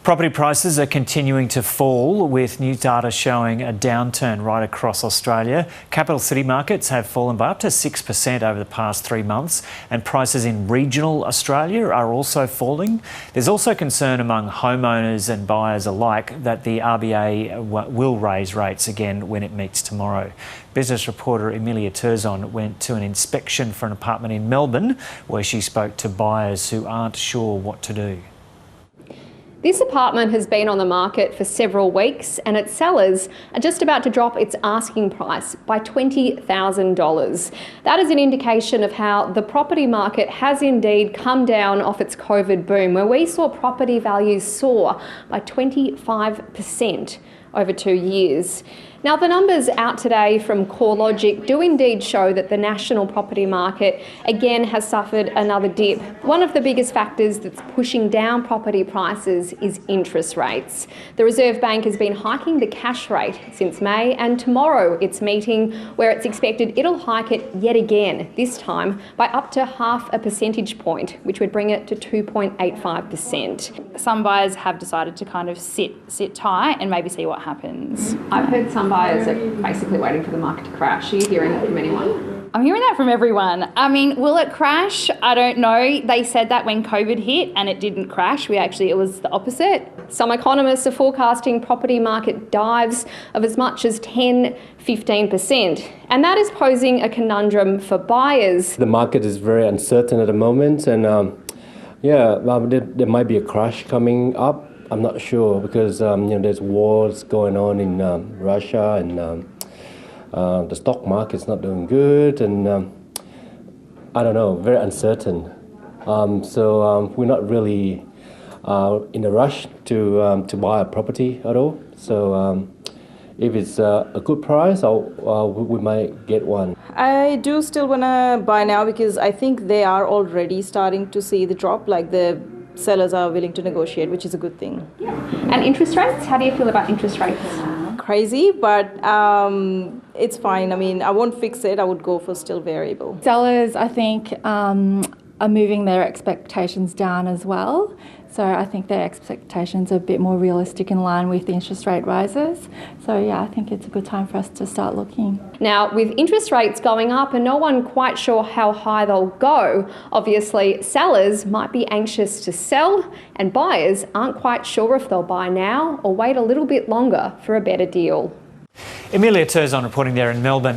Property prices are continuing to fall, with new data showing a downturn right across Australia. Capital city markets have fallen by up to 6% over the past 3 months, and prices in regional Australia are also falling. There's also concern among homeowners and buyers alike that the RBA will raise rates again when it meets tomorrow. Business reporter Amelia Turzon went to an inspection for an apartment in Melbourne, where she spoke to buyers who aren't sure what to do. This apartment has been on the market for several weeks, and its sellers are just about to drop its asking price by $20,000. That is an indication of how the property market has indeed come down off its COVID boom, where we saw property values soar by 25% over 2 years. Now, the numbers out today from CoreLogic do indeed show that the national property market again has suffered another dip. One of the biggest factors that's pushing down property prices is interest rates. The Reserve Bank has been hiking the cash rate since May, and tomorrow it's meeting where it's expected it'll hike it yet again, this time by up to 0.5 percentage point, which would bring it to 2.85%. Some buyers have decided to kind of sit tight and maybe see what happens. I've heard some buyers are basically waiting for the market to crash. Are you hearing that from anyone? I'm hearing that from everyone. I mean, will it crash? I don't know. They said that when COVID hit and it didn't crash. It was the opposite. Some economists are forecasting property market dives of as much as 10-15%. And that is posing a conundrum for buyers. The market is very uncertain at the moment, and there might be a crash coming up. I'm not sure because there's wars going on in Russia, and the stock market's not doing good, and I don't know, very uncertain. So we're not really in a rush to buy a property at all. So if it's a good price, we might get one. I do still want to buy now because I think they are already starting to see the drop, like the sellers are willing to negotiate, which is a good thing. Yeah. And interest rates? How do you feel about interest rates? Crazy, but it's fine. I mean, I won't fix it. I would go for still variable. Sellers, I think, are moving their expectations down as well. So I think their expectations are a bit more realistic in line with the interest rate rises. So yeah, I think it's a good time for us to start looking. Now, with interest rates going up and no one quite sure how high they'll go, obviously sellers might be anxious to sell, and buyers aren't quite sure if they'll buy now or wait a little bit longer for a better deal. Amelia Turzon reporting there in Melbourne.